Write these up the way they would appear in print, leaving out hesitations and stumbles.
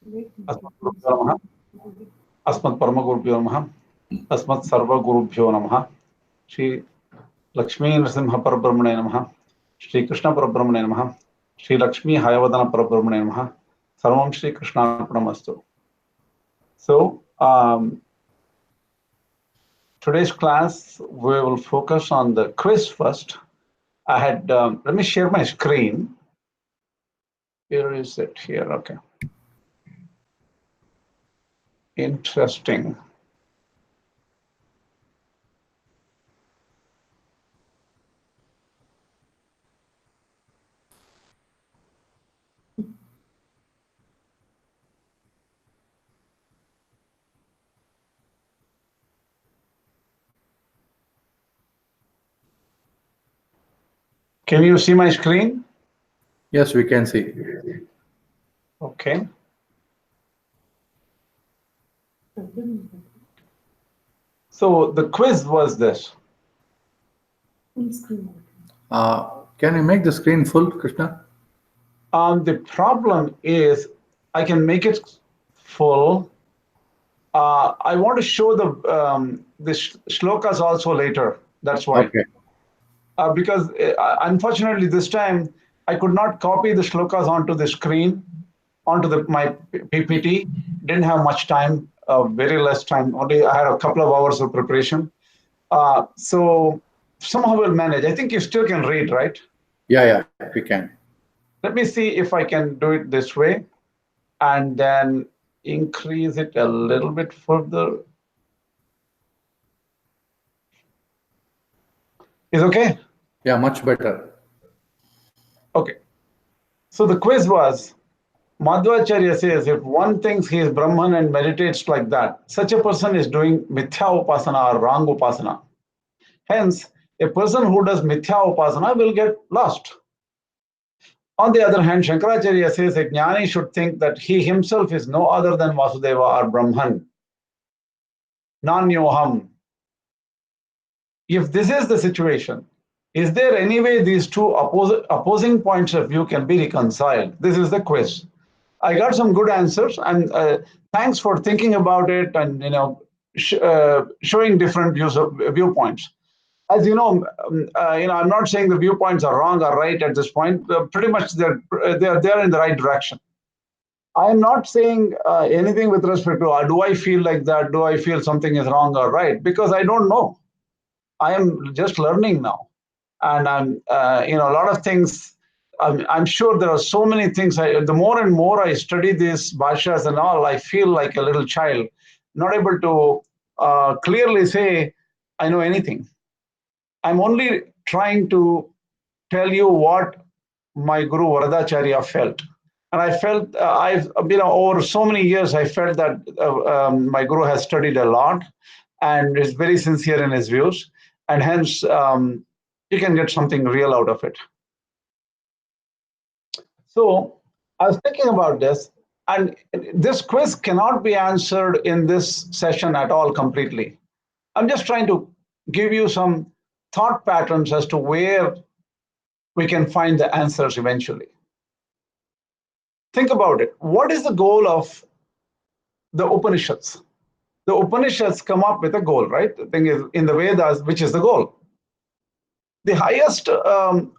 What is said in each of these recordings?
अस्मद्गुरुभ्यो नमः अस्मत्परमगुरुभ्यो नमः अस्मत्सर्वगुरुभ्यो नमः श्री लक्ष्मी नरसिंह परब्रह्मणे नमः श्री कृष्ण परब्रह्मणे नमः श्री लक्ष्मी हयवदन परब्रह्मणे नमः सर्वं Shri कृष्णार्पणमस्तु. So today's class we will focus on the quiz first. I had let me share my screen. Here is it here. Okay. Interesting. Can you see my screen? Yes, we can see. Okay. So the quiz was this. Can you make the screen full, Krishna? The problem is I can make it full. I want to show the shlokas also later. That's why. Okay. Because unfortunately this time I could not copy the shlokas onto the screen, onto my PPT. Didn't have much time, very less time. Only I had a couple of hours of preparation. So somehow we'll manage. I think you still can read, right? Yeah, we can. Let me see if I can do it this way and then increase it a little bit further. Is okay? Yeah, much better. Okay. So the quiz was, Madhvacharya says, if one thinks he is Brahman and meditates like that, such a person is doing Mithya Upasana or wrong Upasana. Hence, a person who does Mithya Upasana will get lost. On the other hand, Shankaracharya says a Jnani should think that he himself is no other than Vasudeva or Brahman. Nanyoham. If this is the situation, is there any way these two opposing points of view can be reconciled? This is the quiz. I got some good answers, and thanks for thinking about it and showing different viewpoints. As you know, I'm not saying the viewpoints are wrong or right at this point. Pretty much they're in the right direction. I am not saying anything with respect to do I feel like that, do I feel something is wrong or right, because I don't know. I am just learning now, and I'm a lot of things. I'm sure there are so many things. The more and more I study these bhashas and all, I feel like a little child, not able to clearly say I know anything. I'm only trying to tell you what my Guru Varadacharya felt. And I felt, over so many years, I felt that my Guru has studied a lot and is very sincere in his views. And hence, you can get something real out of it. So I was thinking about this, and this quiz cannot be answered in this session at all completely. I'm just trying to give you some thought patterns as to where we can find the answers eventually. Think about it. What is the goal of the Upanishads? The Upanishads come up with a goal, right? The thing is, in the Vedas, which is the goal? The highest,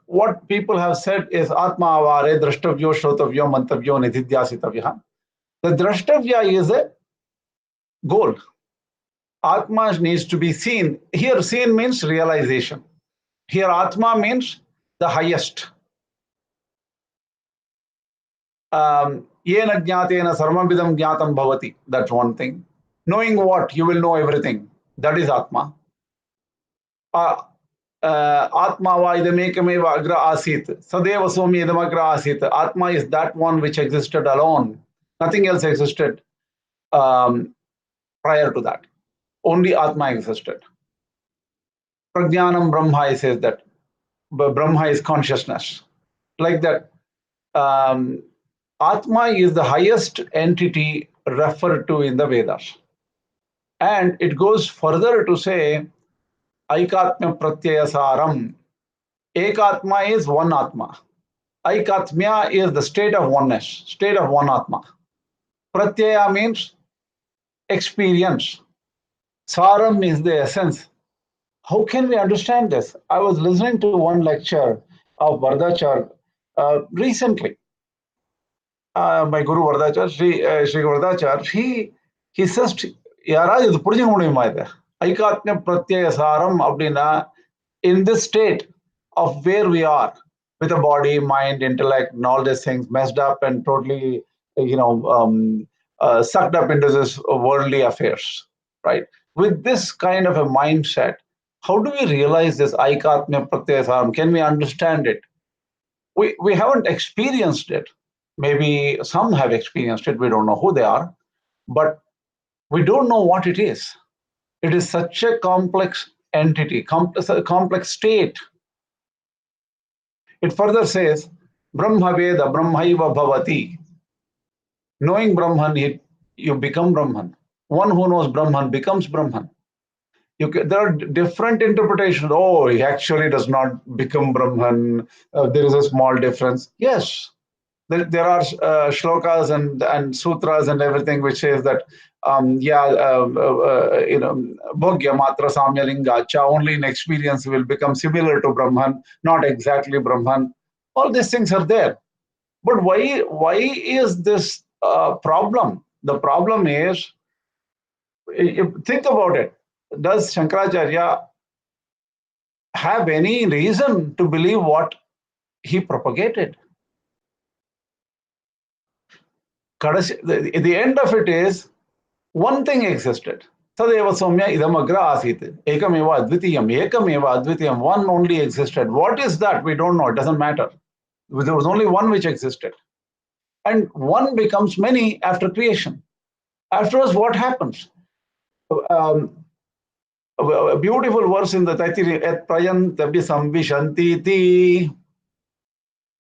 what people have said is Atma avare drashtavyo shrotavyo mantavyo nididhyasitavya. The drashtavya is a goal. Atma needs to be seen. Here, seen means realization. Here, Atma means the highest. Yena jnatena sarvamvidam jnatam bhavati. That's one thing. Knowing what? You will know everything. That is Atma. Atma va idamekameva agra asit. Sadeva somi idamagra asit. Atma is that one which existed alone. Nothing else existed prior to that. Only Atma existed. Prajnanam Brahma says that. Brahma is consciousness. Like that. Atma is the highest entity referred to in the Vedas. And it goes further to say, Aikatmya Pratyayasaram. Ekatma is one Atma. Aikatmya is the state of oneness, state of one Atma. Pratyaya means experience. Saram is the essence. How can we understand this? I was listening to one lecture of Vardachar recently. My Guru Vardachar, Sri Vardachar, he says, யாராவது இது புரிஞ்சுக்க முடியுமா இது ஐகாத்மிய பிரத்யய சாரம் அப்படின்னா in this state of where we are with a body, mind, intellect, and all these things messed up and totally, sucked up into this worldly affairs, right? With this kind of a mindset, how do we realize this aikatmya pratyaya? Can we understand it? We haven't experienced it. Maybe some have experienced it. We don't know who they are, but we don't know what it is. It is such a complex entity, complex state. It further says, Brahma Veda Brahmaiva Bhavati. Knowing Brahman, you become Brahman. One who knows Brahman becomes Brahman. There are different interpretations. Oh, he actually does not become Brahman. There is a small difference. Yes, there are shlokas and sutras and everything which says that, bhogya matra samya lingacha, only in experience will become similar to Brahman, not exactly Brahman. All these things are there. But why is this problem? The problem is, think about it. Does Shankaracharya have any reason to believe what he propagated? The end of it is, one thing existed. Tadeva Somya idamagra asit. Ekameva advitiyam. One only existed. What is that? We don't know. It doesn't matter. There was only one which existed. And one becomes many after creation. Afterwards, what happens? A beautiful verse in the Taitiri, et prayantabhi samvishanti ti,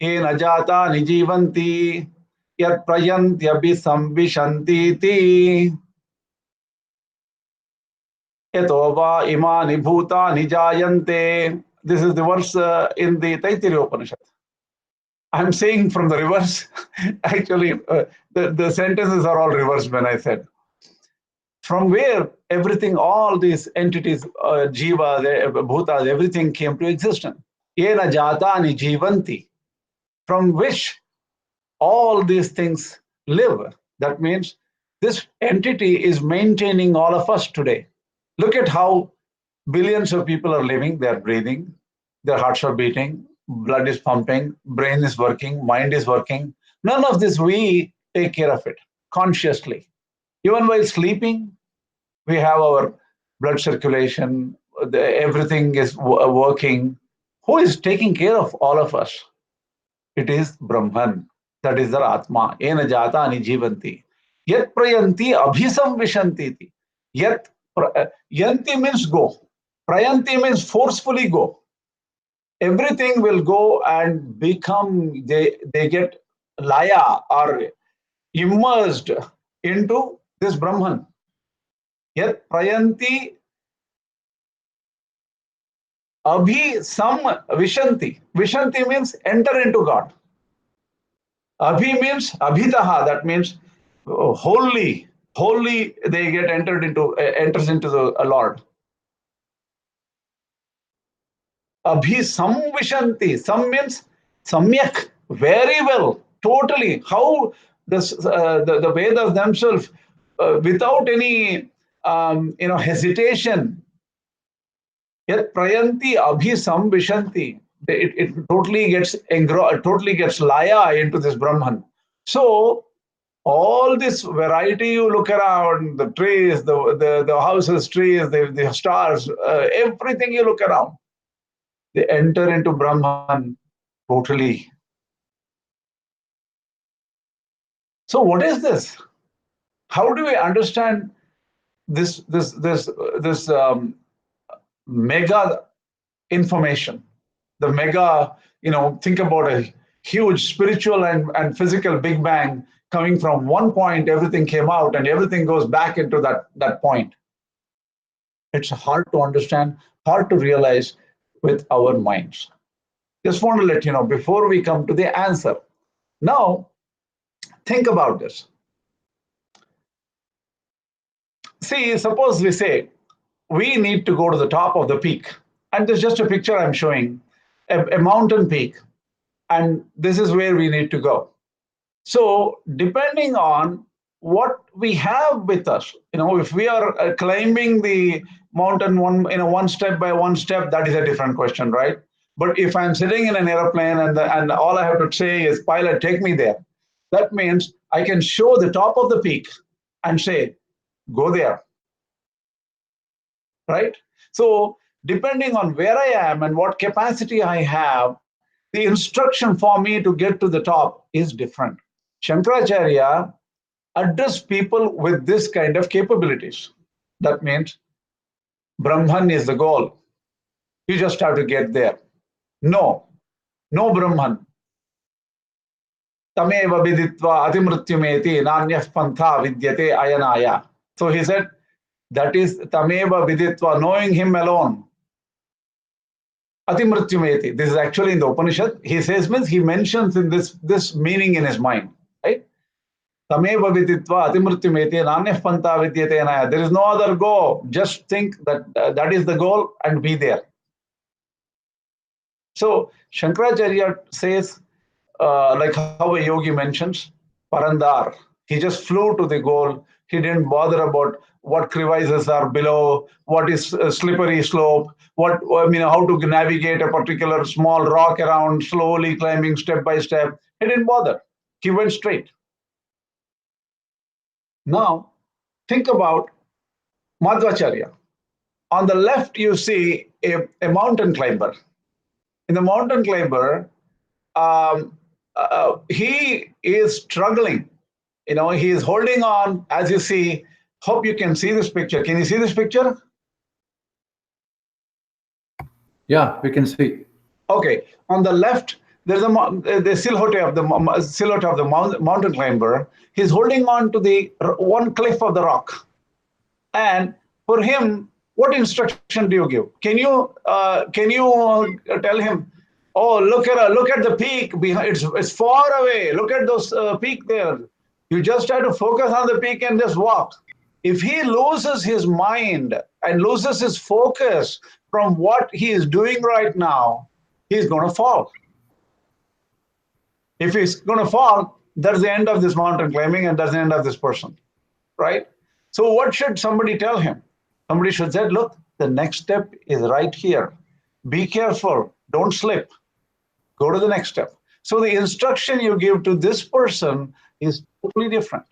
en ajata nijivanti, yat prayantabhi samvishanti ti, etova imani bhuta nijayante. This is the verse in the Taitiri Upanishads. I'm saying from the reverse. Actually, the sentences are all reversed when I said. From where everything, all these entities, jiva, bhutas, everything came to existence. Yena jatani jivanti, from which all these things live. That means this entity is maintaining all of us today. Look at how billions of people are living, they're breathing, their hearts are beating, blood is pumping, brain is working, mind is working. None of this we take care of it consciously. Even while sleeping, we have our blood circulation, everything is working. Who is taking care of all of us? It is Brahman. That is the Atma. Ena jatani jivanti. Yat prayanti abhisamvishanti. Yat yanti means go. Prayanti means forcefully go. Everything will go and become, they get laya or immersed into this Brahman. Yat prayanti abhi sam vishanti. Vishanti means enter into God. Abhi means abhitaha. That means wholly they get enters into the Lord. Abhi sam vishanti. Sam means samyak, very well, totally. How the Vedas themselves, without any hesitation, yet prayanti abhi samvishanti. It totally gets totally gets laya into this Brahman. So all this variety you look around, the trees, the houses, trees, the stars, everything you look around, they enter into Brahman totally. So what is this? How do we understand this mega information? The mega, think about a huge spiritual and physical Big Bang coming from one point, everything came out and everything goes back into that point. It's hard to understand, hard to realize with our minds. Just want to let you know before we come to the answer. Now, think about this. See, suppose we say we need to go to the top of the peak, and there's just a picture I'm showing, a mountain peak, and this is where we need to go. So, depending on what we have with us, if we are climbing the mountain one step by one step, that is a different question, right? But if I'm sitting in an airplane and all I have to say is, pilot, take me there, that means I can show the top of the peak and say, go there, right? So, depending on where I am and what capacity I have, the instruction for me to get to the top is different. Shankaracharya address people with this kind of capabilities. That means Brahman is the goal. You just have to get there. No Brahman. Tameva viditva atimrutyumeti nanyah pantha vidyate ayanaya. So he said, that is tameva viditva, knowing him alone. Atimrutyumeti. This is actually in the Upanishad. He says, means he mentions in this meaning in his mind, right? Tameva viditva atimrutyumeti nanyah pantha vidyate ayanaya. There is no other go. Just think that that is the goal and be there. So Shankaracharya says, like how a yogi mentions, Parandar. He just flew to the goal. He didn't bother about what crevices are below, what is a slippery slope, how to navigate a particular small rock around, slowly climbing step by step. He didn't bother. He went straight. Now, think about Madhvacharya. On the left, you see a mountain climber. In the mountain climber, he is struggling. He is holding on, as you see. Hope you can see this picture. Can you see this picture? Yeah, we can see. Okay. On the left, there's the silhouette of the mountain climber. He's holding on to the one cliff of the rock. And for him, what instruction do you give? Can you tell him, oh, look at the peak behind, it's far away. Look at those peak there. You just have to focus on the peak and just walk. If he loses his mind and loses his focus from what he is doing right now, he's going to fall. If he's going to fall, that's the end of this mountain climbing and that's the end of this person, right? So what should somebody tell him? Somebody should say, look, the next step is right here. Be careful. Don't slip. Go to the next step. So the instruction you give to this person is totally different.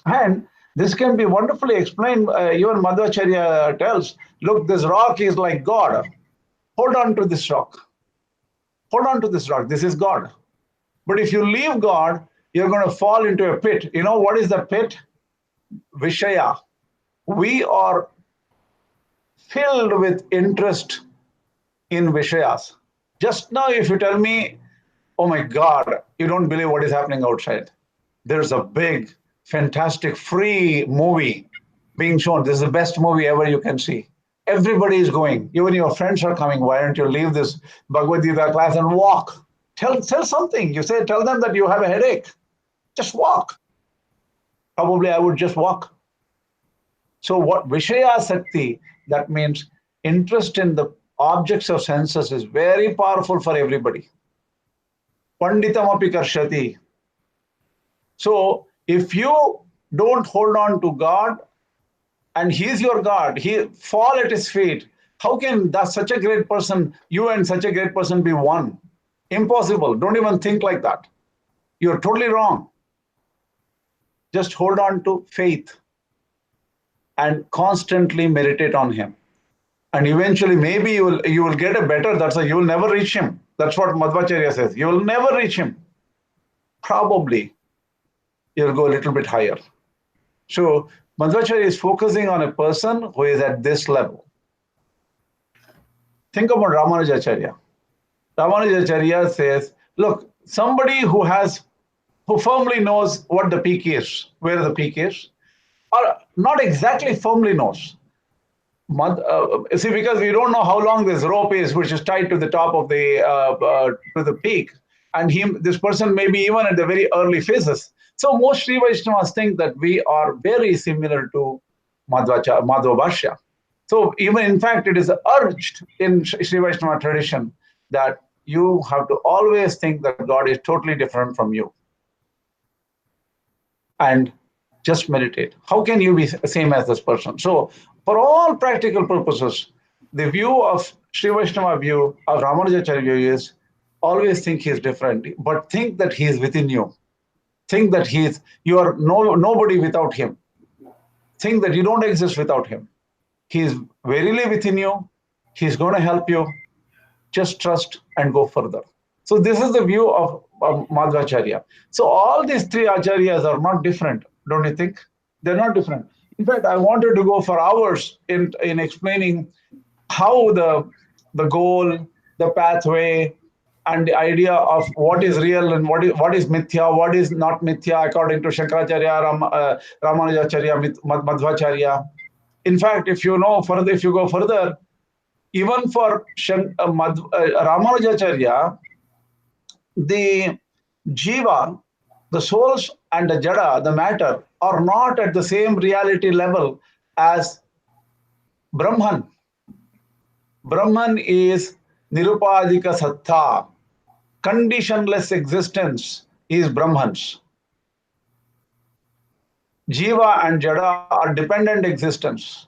And this can be wonderfully explained. Even Madhvacharya tells, look, this rock is like God. Hold on to this rock. Hold on to this rock. This is God. But if you leave God, you're going to fall into a pit. You know what is the pit? Vishaya. We are filled with interest in Vishayas. Just now, if you tell me, oh my God, you don't believe what is happening outside. There's a big, fantastic, free movie being shown. This is the best movie ever you can see. Everybody is going. Even your friends are coming. Why don't you leave this Bhagavad Gita class and walk? Tell something. Tell them that you have a headache. Just walk. Probably I would just walk. So what Vishaya Sakti, that means interest in the objects of senses, is very powerful for everybody. Panditam api karshati. So if you don't hold on to God and He's your God, He fall at His feet, how can such a great person, you and such a great person be one? Impossible. Don't even think like that. You're totally wrong. Just hold on to faith and constantly meditate on Him. And eventually, maybe you will get a better, you will never reach Him. That's what Madhvacharya says. You will never reach Him. Probably, you'll go a little bit higher. So, Madhvacharya is focusing on a person who is at this level. Think about Ramanujacharya. Ramanujacharya says, look, somebody who firmly knows what the peak is, where the peak is, or not exactly firmly knows. See, because we don't know how long this rope is, which is tied to the top of the peak, and this person may be even at the very early phases. So most Sri Vaishnavas think that we are very similar to Madhva Bhashya. So even in fact, it is urged in Sri Vaishnava tradition that you have to always think that God is totally different from you. And just meditate. How can you be same as this person? So for all practical purposes, the view of Sri Vaishnava view of Ramanujacharya view is always think he is different, but think that he is within you. Think that you are nobody without him. Think that you don't exist without him. He is verily within you. He's going to help you. Just trust and go further. So this is the view of Madhvacharya. So all these three acharyas are not different, don't you think? They're not different. In fact, I wanted to go for hours in explaining how the goal, the pathway, and the idea of what is real and what is mithya, what is not mithya, according to Shankaracharya, Ramanujacharya, Madhvacharya. In fact, if you go further, even for Ramanujacharya, the jiva, the souls, and the jada, the matter, are not at the same reality level as Brahman. Brahman is nirupadika sattha. Conditionless existence is Brahman's. Jiva and jada are dependent existence.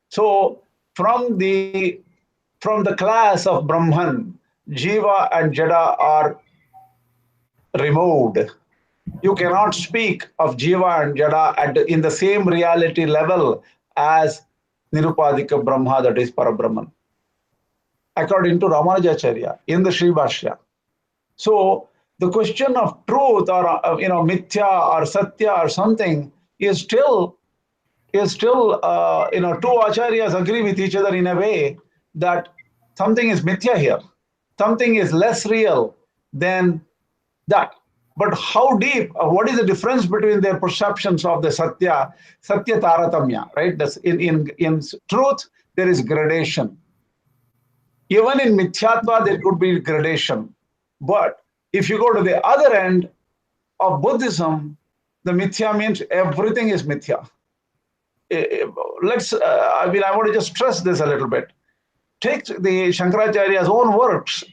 So from the class of Brahman, jiva and jada are removed. You cannot speak of jiva and jada in the same reality level as nirupadika Brahma, that is Parabrahman, according to Ramanujacharya in the Sri Bhashya. So the question of truth or mithya or satya or something is still two acharyas agree with each other in a way that something is mithya here, something is less real than that. But how deep, what is the difference between their perceptions of the satya taratamya, right? That's in truth, there is gradation. Even in mithyatva, there could be gradation. But if you go to the other end of Buddhism, the mithya means everything is mithya. I want to just stress this a little bit. Take the Shankaracharya's own words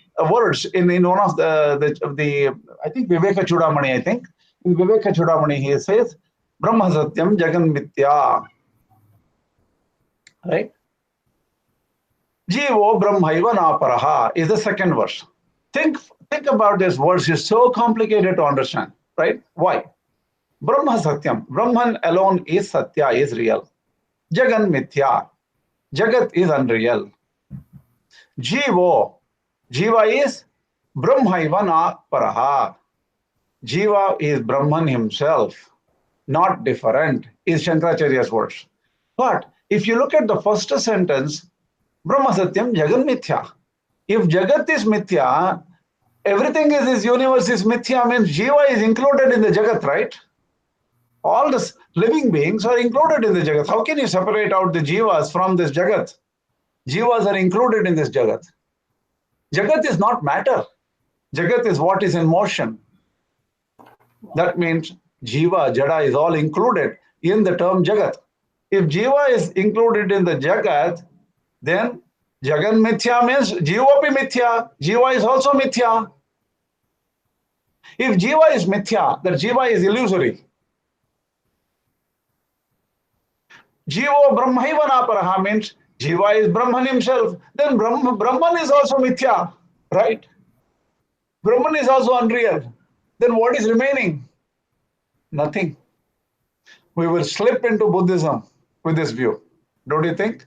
in one of the I think Viveka Chudamani, in Viveka Chudamani he says, Brahma Satyam Jagan Mithya. Right? Jivo Brahmaiva Naparaha is the second verse. Think about this verse, is so complicated to understand, right? Why? Brahma Satyam, Brahman alone is Satya, is real. Jagan Mithya, Jagat is unreal. Jiva is Brahmaiva Naparaha. Jiva is Brahman himself, not different, is Shankaracharya's words. But if you look at the first sentence, Brahma Satyam Jagan Mithya. If Jagat is Mithya, everything is this universe is Mithya, means Jiva is included in the Jagat, right? All the living beings are included in the Jagat. How can you separate out the Jivas from this Jagat? Jivas are included in this Jagat. Jagat is not matter. Jagat is what is in motion. That means Jiva, Jada is all included in the term Jagat. If Jiva is included in the Jagat, then Jagan Mithya means Jiva pi Mithya. Jiva is also Mithya. If Jiva is Mithya, that Jiva is illusory. Jiva Brahmaiva Naparaha means Jiva is Brahman himself. Then Brahman is also Mithya, right? Brahman is also unreal. Then what is remaining? Nothing. We will slip into Buddhism with this view. Don't you think?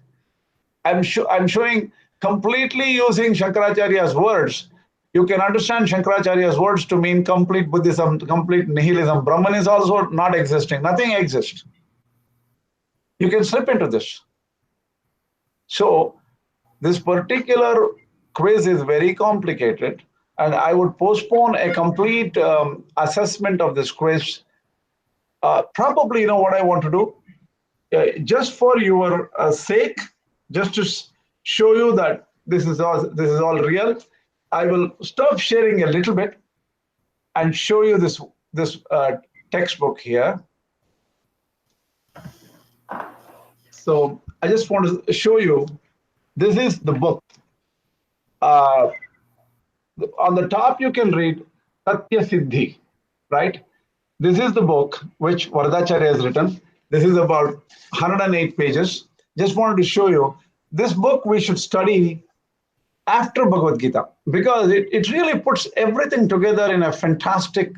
I'm showing completely using Shankaracharya's words. You can understand Shankaracharya's words to mean complete Buddhism, complete nihilism. Brahman is also not existing. Nothing exists. You can slip into this. So this particular quiz is very complicated, and I would postpone a complete assessment of this quiz. Probably, what I want to do, just for your sake, just to show you that this is all real. I will stop sharing a little bit and show you this textbook here. So I just want to show you, this is the book. Uh, on the top, you can read Satya Siddhi, right? This is the book which Vardacharya has written. This is about 108 pages. Just wanted to show you, this book we should study after Bhagavad Gita, because it really puts everything together in a fantastic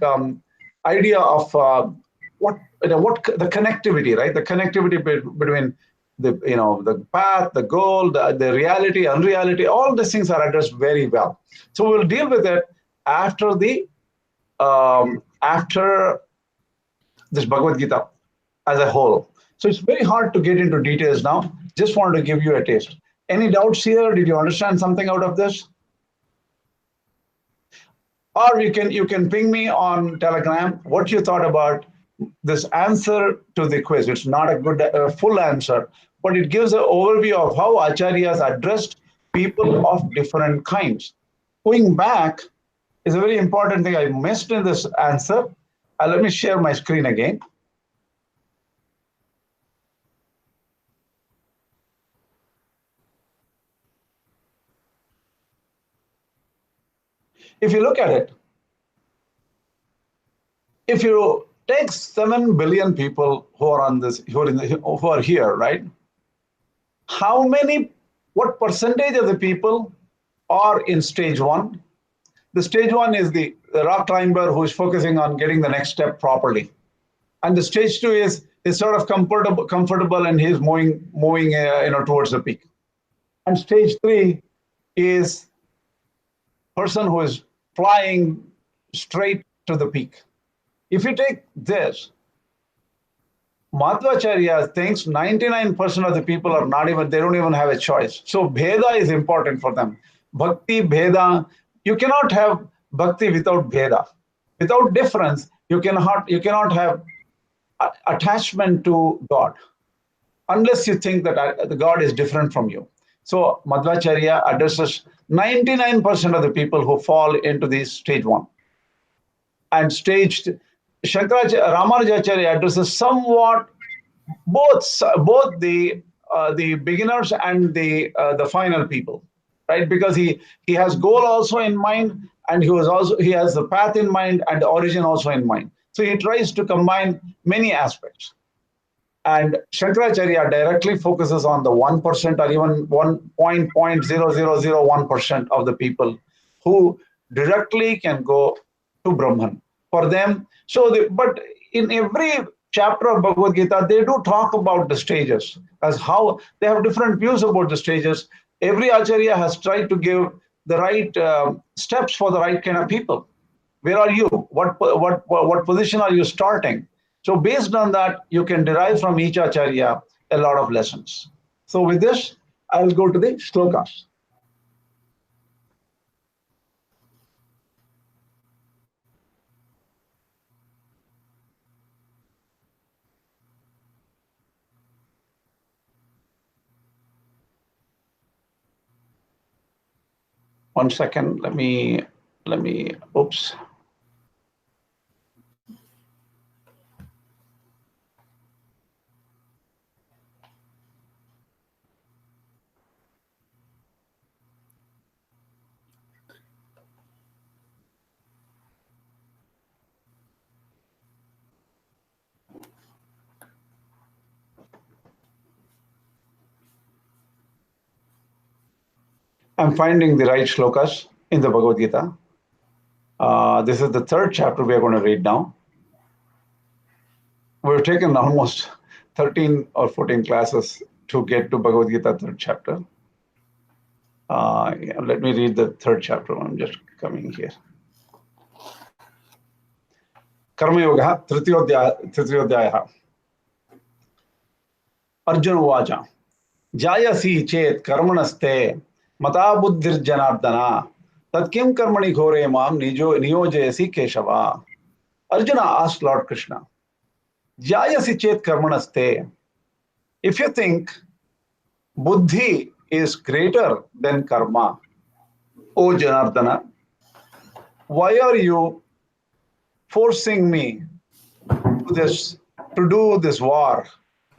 idea of what the connectivity, right? The connectivity between the path, the goal, the reality, unreality. All these things are addressed very well. So we'll deal with it after after this Bhagavad Gita as a whole. So it's very hard to get into details now. Just wanted to give you a taste. Any doubts here? Did you understand something out of this? Or you can ping me on Telegram what you thought about this answer to the quiz. It's not a good full answer, but it gives an overview of how Acharyas addressed people of different kinds. Going back is a very important thing I missed in this answer. Let me share my screen again. If you look at it, if you take 7 billion people who are on this, who are here, right? What percentage of the people are in stage one? The stage one is the rock climber who is focusing on getting the next step properly. And the stage two is sort of comfortable and he's moving towards the peak. And stage three is person who is flying straight to the peak. If you take this, Madhvacharya thinks 99% of the people they don't even have a choice. So Bheda is important for them. Bhakti, Bheda, you cannot have Bhakti without Bheda. Without difference, you cannot have attachment to God, unless you think that the God is different from you. So Madhvacharya addresses 99% of the people who fall into this stage one. And Shankara Ramanujacharya addresses somewhat both the beginners and the final people, right? Because he has goal also in mind, and he has the path in mind and the origin also in mind. So he tries to combine many aspects. And Shankaracharya directly focuses on the 1% or even 1.0001% of the people who directly can go to Brahman. For them, but in every chapter of Bhagavad Gita, they do talk about the stages, as how they have different views about the stages. Every Acharya has tried to give the right steps for the right kind of people. Where are you? What position are you starting? So based on that, you can derive from each Acharya a lot of lessons. So with this, I'll go to the shlokas. One second, let me, oops. I'm finding the right shlokas in the Bhagavad Gita. This is the third chapter we are going to read now. We've taken almost 13 or 14 classes to get to Bhagavad Gita third chapter. Let me read the third chapter. I'm just coming here. Karma Yoga, Tritiyodhyaya. Arjuna Vacha. Jayasi chet karmanaste mata buddhir janardana tat kim karmani ghore mam niyojayasi keshava. Arjuna asked Lord Krishna, Jayasi chet karmanaste. If you think buddhi is greater than karma, O Janardana, why are you forcing me to do this war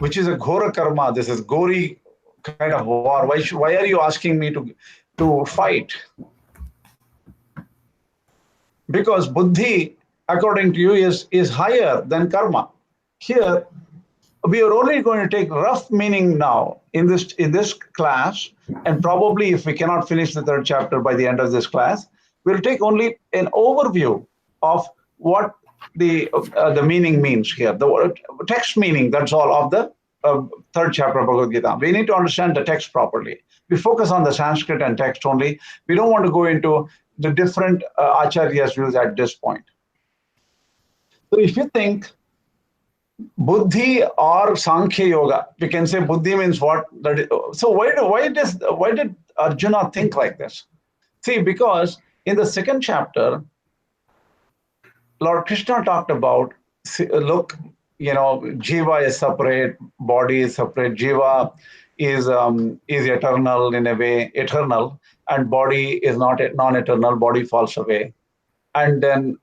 which is a ghora karma. This is gory kind of war. Why are you asking me to fight? Because buddhi, according to you, is higher than karma. Here, we are only going to take rough meaning now in this class, and probably if we cannot finish the third chapter by the end of this class, we'll take only an overview of what the meaning means here, the word, text meaning, that's all, of the third chapter of Bhagavad Gita. We need to understand the text properly. We focus on the Sanskrit and text only. We don't want to go into the different Acharyas' views at this point. So if you think Buddhi or Sankhya Yoga, we can say Buddhi means what? So why did Arjuna think like this? See, because in the second chapter, Lord Krishna talked about, look, Jiva is separate, body is separate. Jiva is eternal in a way, eternal, and body is not non-eternal. Body falls away, and then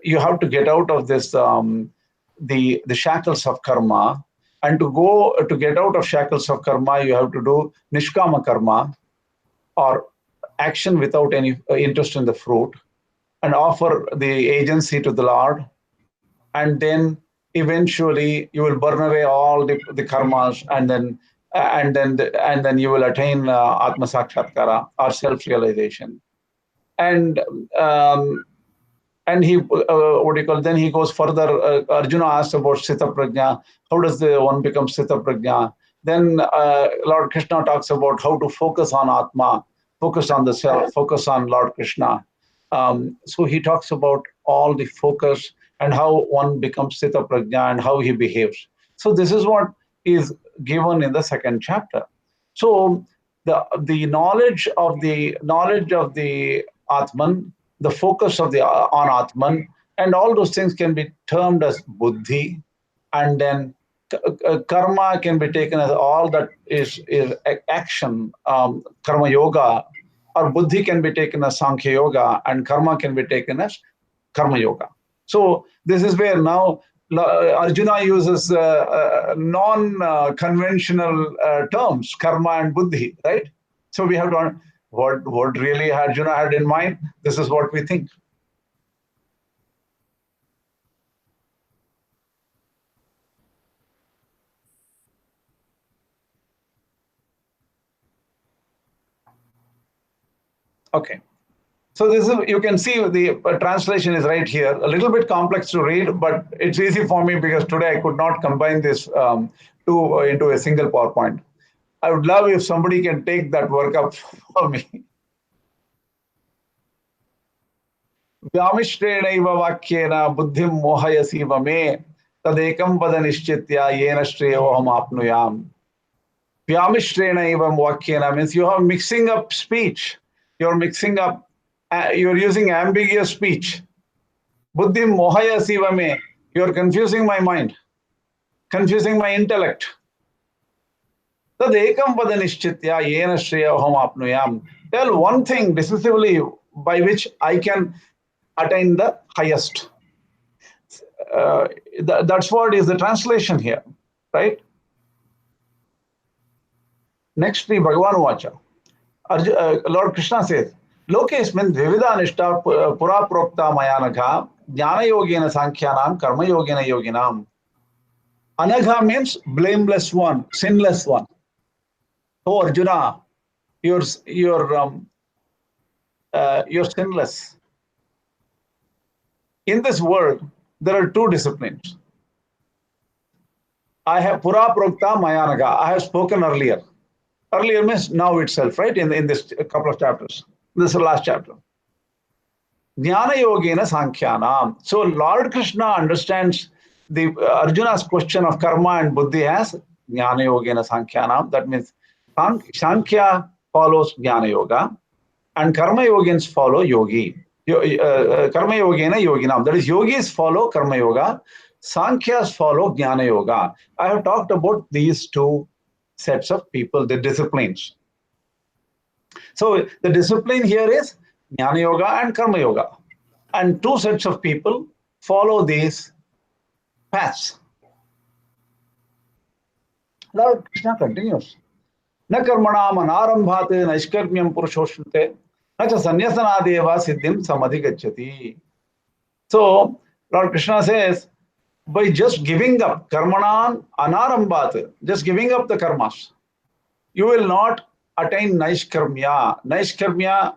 you have to get out of this the shackles of karma, and to get out of shackles of karma, you have to do Nishkama karma, or action without any interest in the fruit, and offer the agency to the Lord, and then eventually you will burn away all the karmas, and then you will attain Atma Sakshatkara, or self-realization. And he then he goes further. Arjuna asks about Sthita Prajna. How does the one become Sthita Prajna? Then Lord Krishna talks about how to focus on Atma, focus on the self, focus on Lord Krishna. So he talks about all the focus and how one becomes Sthita Prajna and how he behaves. So this is what is given in the second chapter. So the knowledge of the Atman, the focus on Atman, and all those things can be termed as buddhi, and then karma can be taken as all that is action, karma yoga, or buddhi can be taken as Sankhya yoga, and karma can be taken as karma yoga. So this is where now Arjuna uses non-conventional terms, karma and buddhi, right? So we have to what really Arjuna had in mind. This is what we think. Okay. So this is, you can see the translation is right here. A little bit complex to read, but it's easy for me because today I could not combine this into a single PowerPoint. I would love if somebody can take that work up for me. Vyamishrenaiva vakyena buddhim mohayasiva me tadekam pada nishchitya yena shreyoham apnuyam. Vyamishrenaiva vakyena means you are mixing up speech. You're mixing up, you're using ambiguous speech. Buddhim mohayasiva me. You're confusing my mind, confusing my intellect. Tad ekam pada nishchitya yena shreyoham apnuyam. Tell one thing decisively by which I can attain the highest. That's what is the translation here, right? Next, the Bhagavan Vacha. Lord Krishna says, Lokesmin Vivida Nishta Pura Prokta Mayanagha, Jnana Yogena Sankhyanam, Karma Yogena Yoginam. Anagha means blameless one, sinless one. Oh Arjuna, you're sinless. In this world, there are two disciplines. I have Pura Prokta Mayanaga. I have spoken earlier. Earlier means now itself, right? In this couple of chapters. This is the last chapter. Jnana Yogena Sankhyana. So Lord Krishna understands the Arjuna's question of karma and buddhi as Jnana Yogena Sankhyanam. That means Sankhya follows Jnana Yoga and Karma Yogins follow Yogi. Karma Yogena Yoginam. That is, yogis follow Karma Yoga, Sankhyas follow Jnana Yoga. I have talked about these two sets of people, the disciplines. So the discipline here is Jnana Yoga and Karma Yoga. And two sets of people follow these paths. Lord Krishna continues. Na karmanam anarambhat naishkarmyam purushoshute na cha sanyasanadeva siddhim samadhigacchati. So Lord Krishna says, by just giving up karmanan anarambhat, just giving up the karmas, you will not attain naishkarmya. Naishkarmya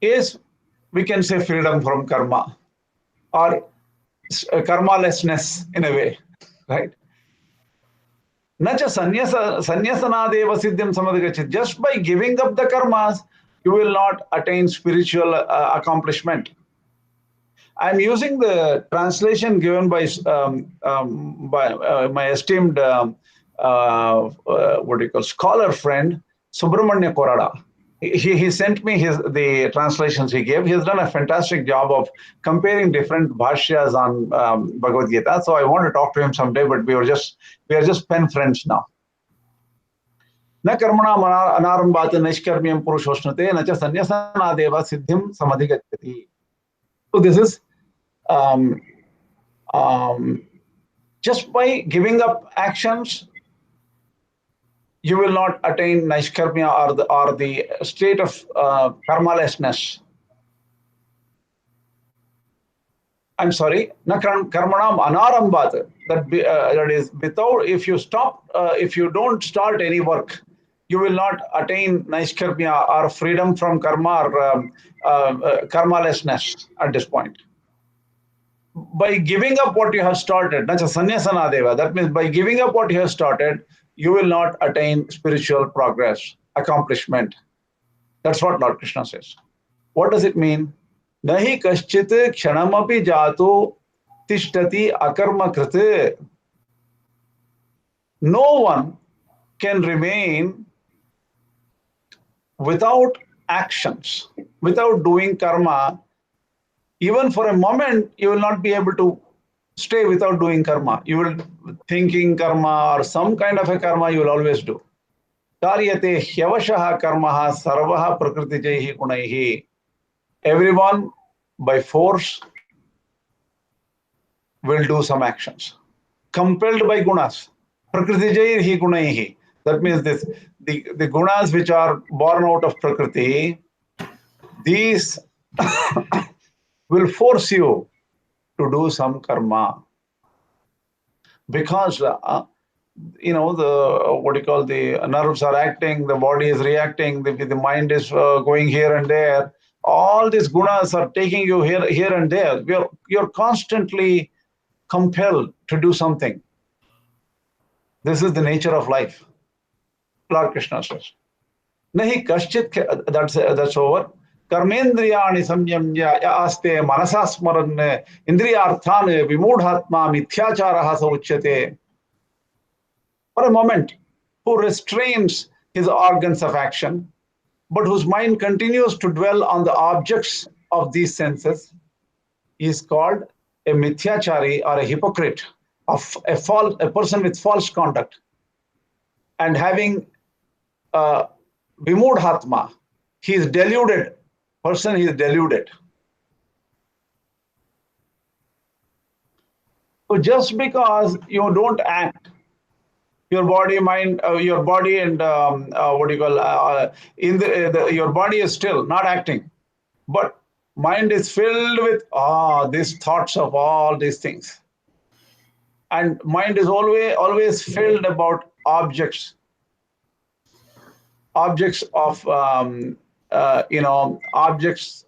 is, we can say, freedom from karma or karmalessness in a way, right? Nacha sanyasanadeva siddhim samadhigacchati. Just by giving up the karmas, you will not attain spiritual accomplishment. I'm using the translation given by my esteemed what do you call, scholar friend Subramanya Korada. He sent me the translations he gave. He has done a fantastic job of comparing different bhashyas on Bhagavad Gita. So I want to talk to him someday, but we are just pen friends now. Na karmana anarambhat naishkarmyam purushoshnuте na cha sanyasanadeva siddhim samadhigacchati. So this is just by giving up actions, you will not attain naishkarmya or the state of karmalessness. I'm sorry, na karmanam anarambhat. That is, without, if you don't start any work, you will not attain naishkarmya or freedom from karma or karmalessness at this point. By giving up what you have started, nacha sanyasanadeva, that means by giving up what you have started, you will not attain spiritual progress, accomplishment. That's what Lord Krishna says. What does it mean? Nahi kaschit kshanamapi jato tishtati akarma krite. No one can remain without actions, without doing karma. Even for a moment, you will not be able to stay without doing karma. You will thinking karma or some kind of a karma you will always do. Karyate hyavashaha karmaha sarvaha prakritijehi gunaihi. Everyone by force will do some actions. Compelled by gunas. Prakritijehi gunaihi. That means the gunas which are born out of Prakriti, these will force you to do some karma. Because, the what do you call, the nerves are acting, the body is reacting, the mind is going here and there. All these gunas are taking you here and there. You're constantly compelled to do something. This is the nature of life. Lord Krishna says. Nahi kaschit, that's over. Karmendriyani samyamya aste manasasmaran indriyarthane vimudhatma mithyacharaha sauchyate. For a moment, who restrains his organs of action, but whose mind continues to dwell on the objects of these senses, is called a mithyachari or a hypocrite, of a person with false conduct. And having vimudhatma, he is deluded. Person is deluded. So just because you don't act, your body, mind, your body, and what do you call? Your body is still not acting, but mind is filled with these thoughts of all these things, and mind is always filled about objects of objects.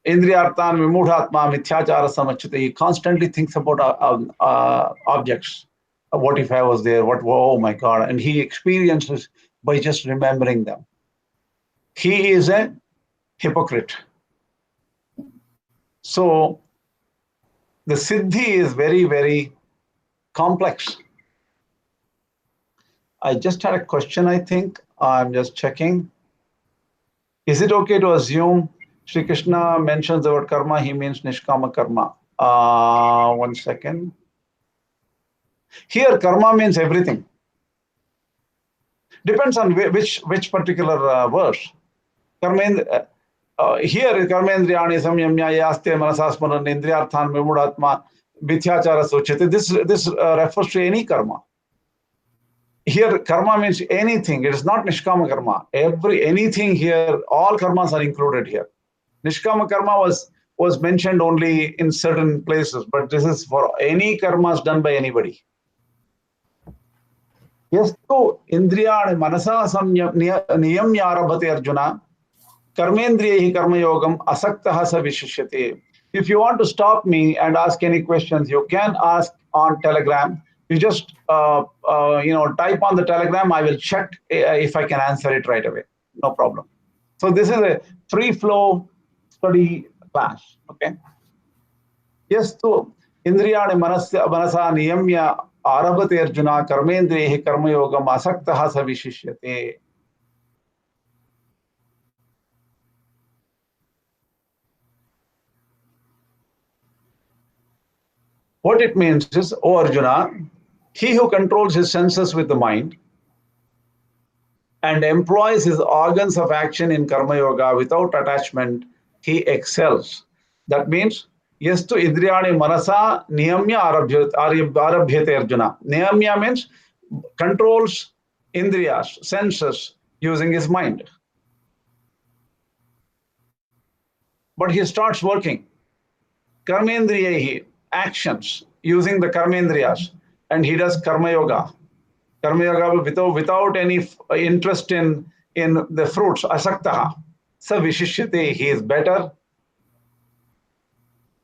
Indriyartan vimudhatma mithyachara samachite. He constantly thinks about objects. What if I was there? Oh my God. And he experiences by just remembering them. He is a hypocrite. So the siddhi is very, very complex. I just had a question, I think. I'm just checking. Is it okay to assume Sri Krishna mentions the word karma, he means Nishkama karma? 1 second. Here, karma means everything. Depends on which particular verse. Here, karmendriyani samyamya yaste manasasmaran indriyarthan vimudhatma. Mithyachara Suchite. This refers to any karma. Here, karma means anything. It is not Nishkama karma. Anything here, all karmas are included here. Nishkama karma was mentioned only in certain places, but this is for any karmas done by anybody. Yes, so Indriyani Manasa Niyamya Arabhati Arjuna Karmendriyahi Karma Yogam Asaktaha Sa Vishishyate. If you want to stop me and ask any questions, you can ask on Telegram. You just type on the Telegram. I will check if I can answer it right away. No problem. So this is a free flow study class. Okay. Yes, so Indriyani Manasa Niyamya Arabhati Arjuna Karmendriyahi Karma Yogam Asaktaha Sa Vishishyate. What it means is, O Arjuna, he who controls his senses with the mind and employs his organs of action in Karma Yoga without attachment, he excels. That means, yes to Indriyani Manasa Niyamya Arabhyate Arjuna. Niyamya means controls Indriyas, senses, using his mind. But he starts working. Karmendriyahi, actions, using the Karmendriyas, and he does Karma Yoga. Karma Yoga without any interest in the fruits, asaktaha. Sa vishishyate, he is better,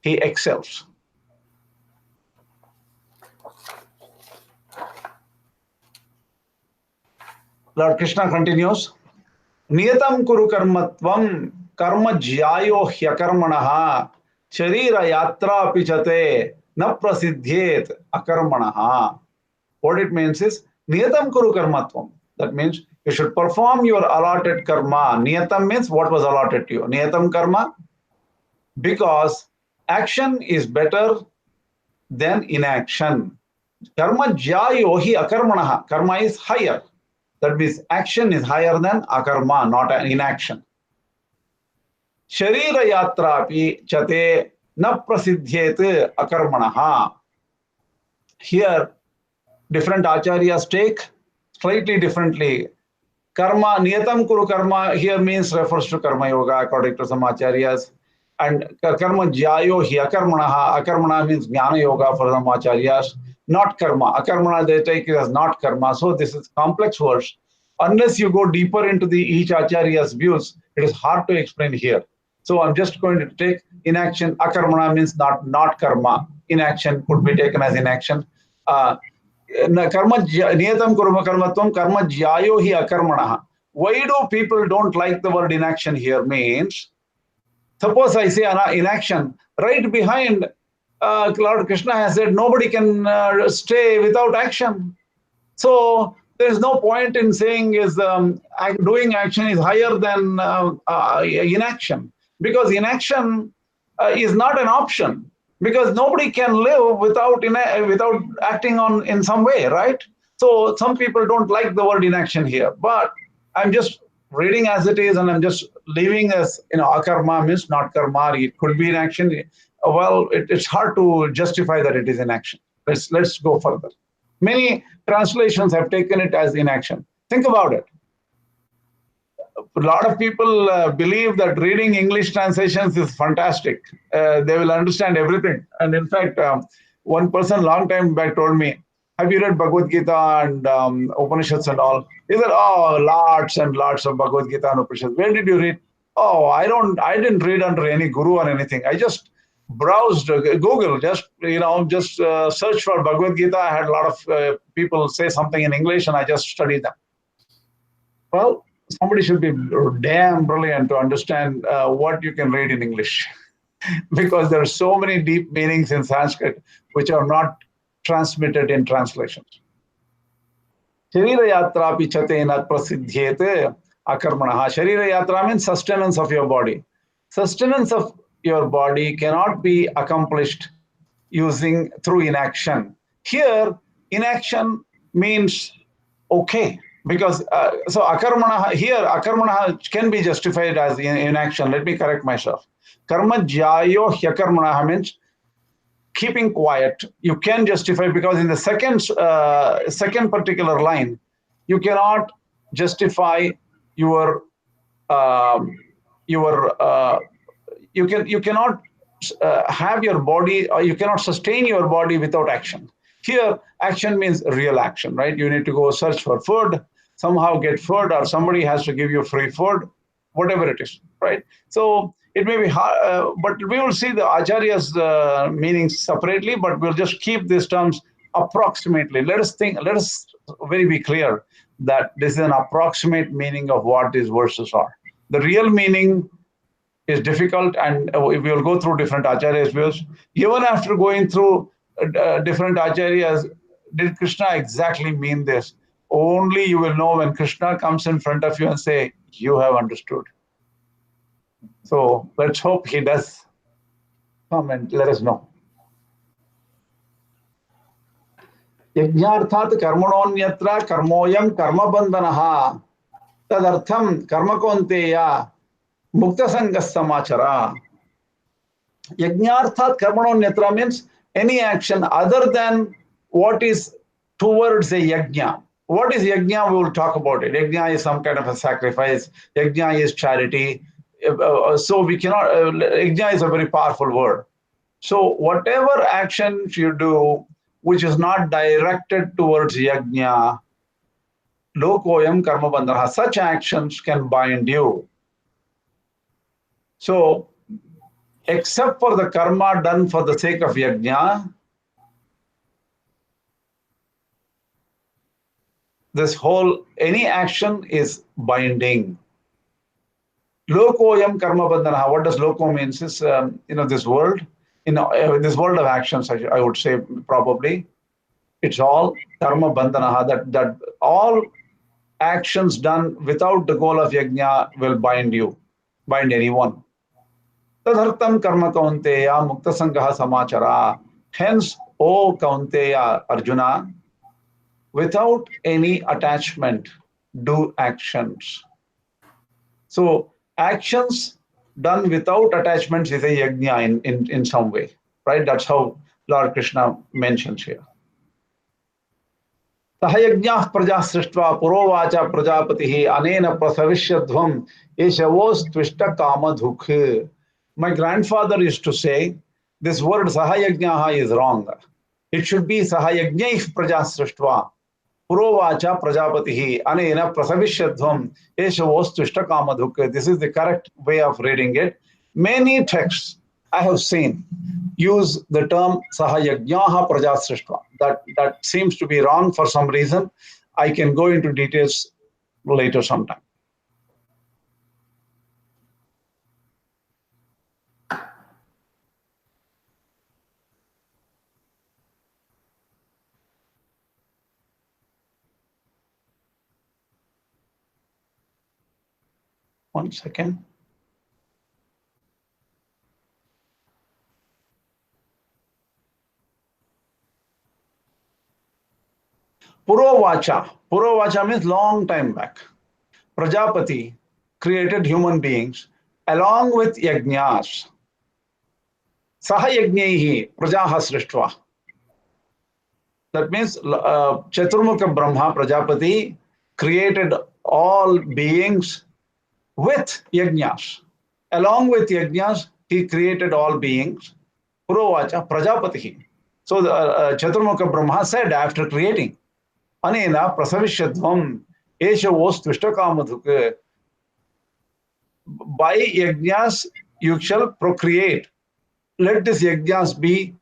he excels. Lord Krishna continues, Niyatam kuru karmatvam karma jyayo hyakarmanaha Sharira yatra pichate na prasidhyet akarmanaha. What it means is niyatam kuru karmatvam. That means you should perform your allotted karma. Niyatam means what was allotted to you. Niyatam karma, because action is better than inaction. Karma jyayo hi akarmanaha. Karma is higher. That means action is higher than akarma, not an inaction. Sharira yatrapi chate na prasidhyet akarmanaha. Here, different acharyas take slightly differently. Karma, niyatam kuru karma here refers to karma yoga according to some acharyas. And karma jyayo hi akarmanaha. Akarmana means jnana yoga for some acharyas. Not karma. Akarmana they take it as not karma. So this is complex words. Unless you go deeper into each acharya's views, it is hard to explain here. So I'm just going to take inaction. Akarmana means not karma. Inaction could be taken as inaction. Karma niyatam kurma karmatvam karma jyayo hi akarmanaha. Why do people don't like the word inaction here? Means, suppose I say inaction, right behind Lord Krishna has said nobody can stay without action. So there is no point in saying doing action is higher than inaction. Because inaction is not an option, because nobody can live without acting in some way, right? So some people don't like the word inaction here, but I'm just reading as it is, and I'm just leaving as akarma means not karma. It could be inaction. Well, it's hard to justify that it is inaction. Let's go further. Many translations have taken it as inaction. Think about it. A lot of people believe that reading English translations is fantastic. They will understand everything. And in fact, one person long time back told me, have you read Bhagavad Gita and Upanishads and all? He said, oh, lots and lots of Bhagavad Gita and Upanishads. Where did you read? Oh, I didn't read under any guru or anything. I just browsed Google, just search for Bhagavad Gita. I had a lot of people say something in English and I just studied them. Well, somebody should be damn brilliant to understand what you can read in English, because there are so many deep meanings in Sanskrit which are not transmitted in translations. Sharira yatra pichate na prasidhyete akarmanaha. Sharira yatra means sustenance of your body. Sustenance of your body cannot be accomplished through inaction. Here, inaction means okay. Because so akarmana can be justified as inaction. Let me correct myself. Karma jyayo hyakarmana means keeping quiet, you can justify, because in the second particular line, you cannot justify your you cannot have your body, or you cannot sustain your body without action. Here, action means real action, right? You need to go search for food, somehow get food, or somebody has to give you free food, whatever it is, right? So it may be hard, but we will see the Acharyas' meanings separately, but we'll just keep these terms approximately. Let us very be clear that this is an approximate meaning of what these verses are. The real meaning is difficult, and we will go through different Acharyas' views. Even after going through different Acharyas, did Krishna exactly mean this? Only you will know when Krishna comes in front of you and say, you have understood. So let's hope he does come and let us know. Yajnarthat karmanonyatra karmoyam karmabandhanaha tadartham karmakonteya mukta sangas samachara. Yajnarthat karmanonyatra means any action other than what is towards a yajna. What is yajna? We will talk about it. Yajna is some kind of a sacrifice. Yajna is charity. So we cannot, yajna is a very powerful word. So whatever actions you do, which is not directed towards yajna, lokoyam karma bandhana, such actions can bind you. So, except for the karma done for the sake of yajna, any action is binding. Lokoyam karma bandhana. What does loko means? Is this world, this world of actions, I would say probably, it's all karma bandhana. That all actions done without the goal of yajna will bind anyone. Tadhartam karma kaunteya mukta sangaha samachara. Hence, O kaunteya Arjuna, without any attachment, do actions. So actions done without attachments is a yajna in some way, right? That's how Lord Krishna mentions here. Sahayajnah praja srishtva purovacha prajapatihi anena prasavishyadhvam eshavos tvishta kama dhukhe. My grandfather used to say, this word sahayajnaha is wrong. It should be sahayajnaih praja srishtva purovacha prajapatihi anena prasavishyadhvam eshavos tvishta kama dhukhe. This is the correct way of reading it. Many texts I have seen use the term sahayajnaha praja srishtva. That seems to be wrong for some reason. I can go into details later sometime. One second. Purovacha. Purovacha means long time back. Prajapati created human beings along with yajnas. Sahayajnaihi prajaha srishtva. That means Chaturmukha Brahma Prajapati created all beings with yajnas. Along with yajnas, he created all beings. Purovacha Prajapatihi. So Chaturmukha Brahma said after creating, Anena prasavishyadhvam eshavos tvishtakamathuk. By yajnas you shall procreate. Let this yajnas be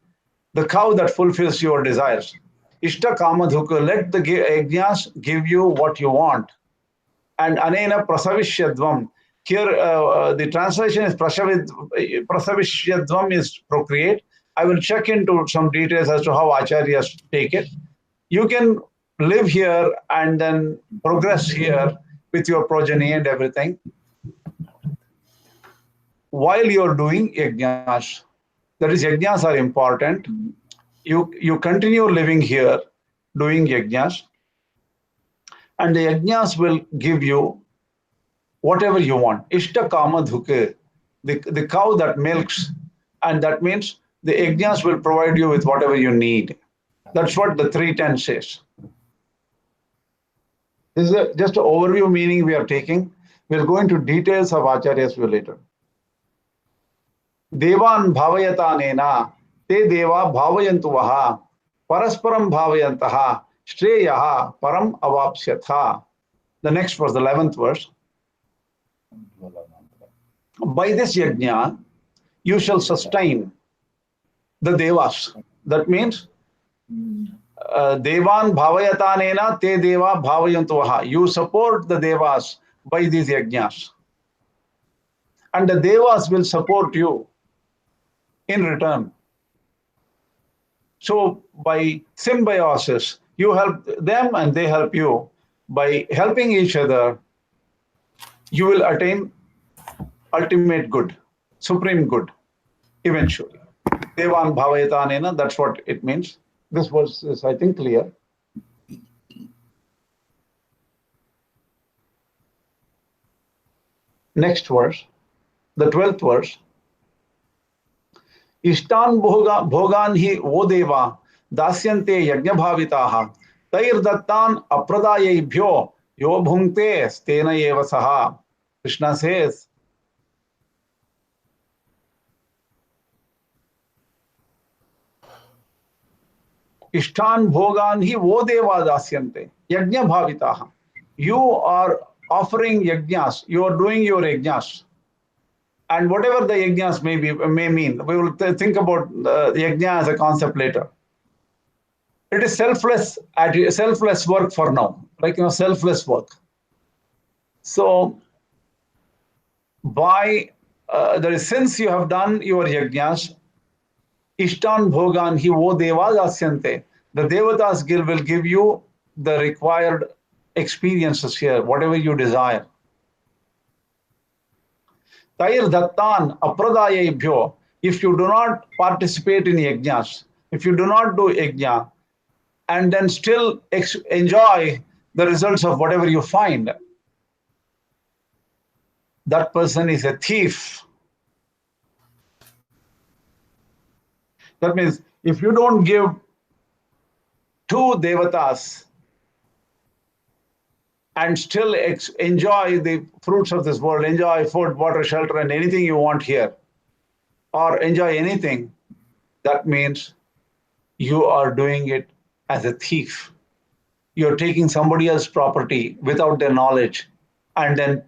the cow that fulfills your desires. Ishta kamadhuk. Let the yajnas give you what you want. And anena prasavishyadhvam. Here the translation is prasavishyadhvam is procreate. I will check into some details as to how Acharyas take it. You can live here and then progress here with your progeny and everything while you're doing yajnas. That is, yajnas are important. You continue living here doing yajnas, and the yajnas will give you whatever you want. Ishta kama dhuke, the cow that milks, and that means the yajnas will provide you with whatever you need. That's what the 310 says. This is just an overview meaning we are taking. We'll go into details of Acharyas later. Devan bhavayata nena te deva bhavayantu vaha parasparam bhavayantaha shreyaha param avapsyatha. The next verse, the 11th verse. By this yajna, you shall sustain the devas. That means Devan bhavayatanena te deva bhavayantuvaha. You support the devas by these yajnas. And the devas will support you in return. So by symbiosis, you help them and they help you. By helping each other, you will attain ultimate good, supreme good, eventually. Devan bhavayatanena, that's what it means. This verse is, I think, clear. Next verse, the 12th verse. Ishtan bhogan hi o deva dasyante yajna bhavitaha tair dattan apradayebhyo yo bhungte stena eva saha. Krishna says, Ishtan bhogan hi o deva dasyante yajna bhavitaha. You are offering yajnas, you are doing your yajnas. And whatever the yajnas may mean, we will think about yajna as a concept later. It is selfless work for now, like selfless work. So, since you have done your yajnas, Ishtan bhogan hi o deva dasyante. The devatas will give you the required experiences here, whatever you desire. Tair dattan apradayebhyo. If you do not participate in yajnas, if you do not do yajna, and then still enjoy the results of whatever you find, that person is a thief. That means if you don't give to devatas and still enjoy the fruits of this world, enjoy food, water, shelter, and anything you want here, or enjoy anything, that means you are doing it as a thief. You're taking somebody else's property without their knowledge, and then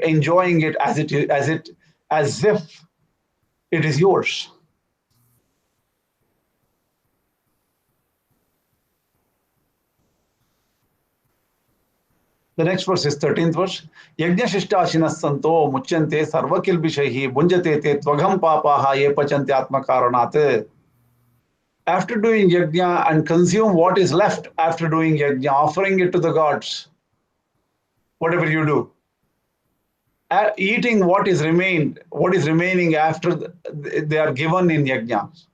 enjoying it as if it is yours. The next verse is 13th verse. Yajna shishtashinas santo muchyante sarvakilbishaihi bunjate te tvagam papaha ye pachante atma karanat. After doing yajna and consume what is left after doing yajna, offering it to the gods, whatever you do, eating what is remaining after they are given in yajnas.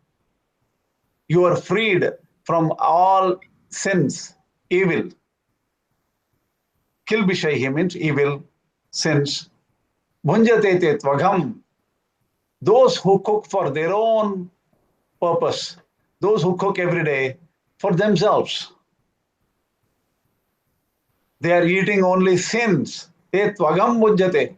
You are freed from all sins, evil. Kilbishaihi means evil, sins. Bhunjate te tvagam. Those who cook for their own purpose, those who cook every day for themselves, they are eating only sins. Te tvagam bhunjate.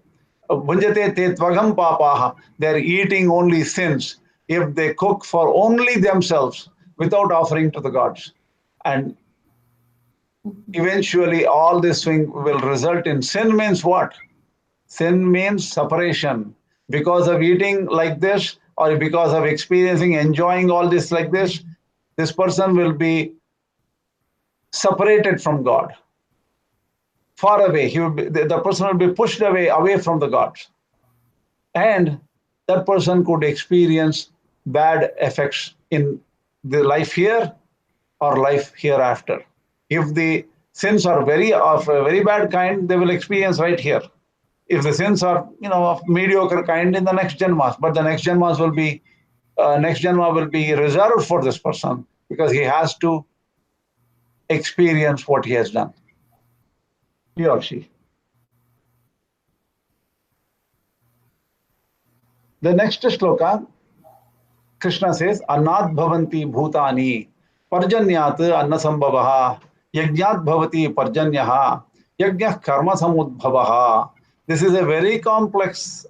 Bhunjate te tvagam papaha. They are eating only sins if they cook for only themselves without offering to the gods. And eventually all this thing will result in sin. Means what? Sin means separation. Because of eating like this, or because of enjoying all this like this person will be separated from God. Far away. The person will be pushed away from the gods. And that person could experience bad effects in the life here or life hereafter. If the sins are of a very bad kind, they will experience right here. If the sins are, of mediocre kind, in the next janmas, but the next janma will be reserved for this person because he has to experience what he has done. He or she. The next shloka, Krishna says, Annat bhavanti bhutani, parjanyat annasambhavaha, yajnat bhavati parjanyaha, yajnah karma samudbhavaha. This is a very complex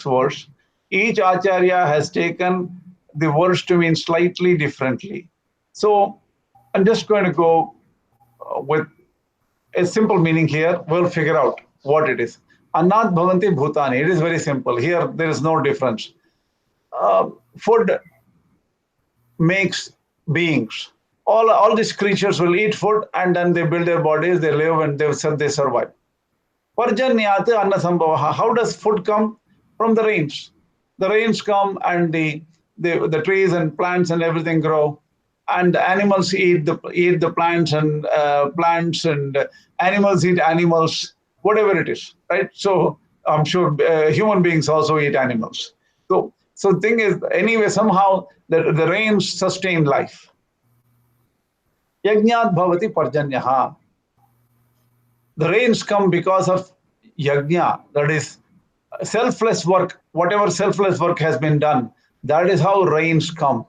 verse. Each Acharya has taken the verse to mean slightly differently. So I'm just going to go with a simple meaning here. We'll figure out what it is. Annat bhavanti bhutani. It is very simple. Here, there is no difference. Food makes beings. All these creatures will eat food and then they build their bodies, they live and they survive. Parjanyat anna sambhavaha. How does food come? From the rains. The rains come and the trees and plants and everything grow. And the animals eat the plants and animals eat animals, whatever it is, right? So I'm sure human beings also eat animals. So the thing is, anyway, somehow the rains sustain life. Yajnat bhavati parjanyaha. The rains come because of yajna, that is selfless work. Whatever selfless work has been done, that is how rains come.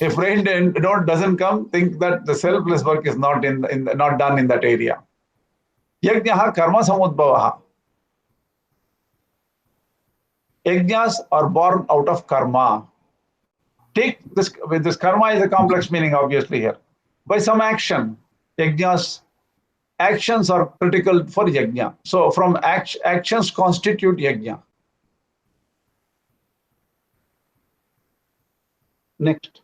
If rain doesn't come, think that the selfless work is not not done in that area. Yajnaha karma samudbhavaha. Yajnas are born out of karma. Take this, with this karma is a complex meaning, obviously, here. By some action, yajnas, actions are critical for yajna. So from actions constitute yajna. Next.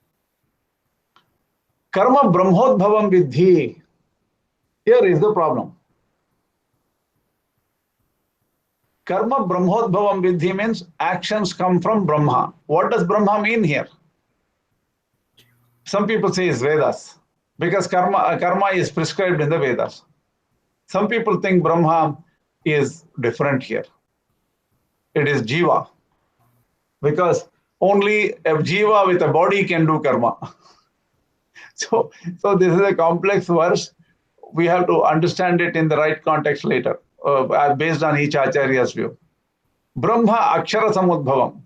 Karma brahmodbhavam vidhi. Here is the problem. Karma brahmodbhavam vidhi means actions come from Brahma. What does Brahma mean here? Some people say it's Vedas, because karma is prescribed in the Vedas. Some people think Brahma is different here. It is Jiva, because only a Jiva with a body can do karma. So this is a complex verse. We have to understand it in the right context later, based on each Acharya's view. Brahma Akshara Samudbhavam.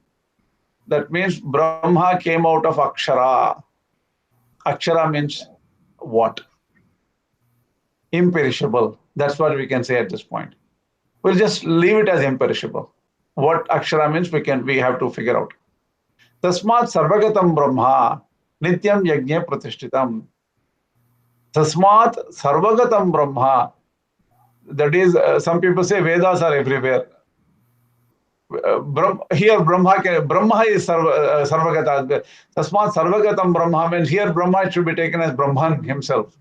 That means Brahma came out of Akshara. Akshara means what? Imperishable. That's what we can say at this point. We'll just leave it as imperishable. What Akshara means, we have to figure out. Tasmat sarvagatam Brahma nityam yajna pratishtitam. Tasmat sarvagatam Brahma. That is, some people say Vedas are everywhere. Here Brahma is sarvagata. Tasmat sarvagatam Brahma means here Brahma should be taken as Brahman himself.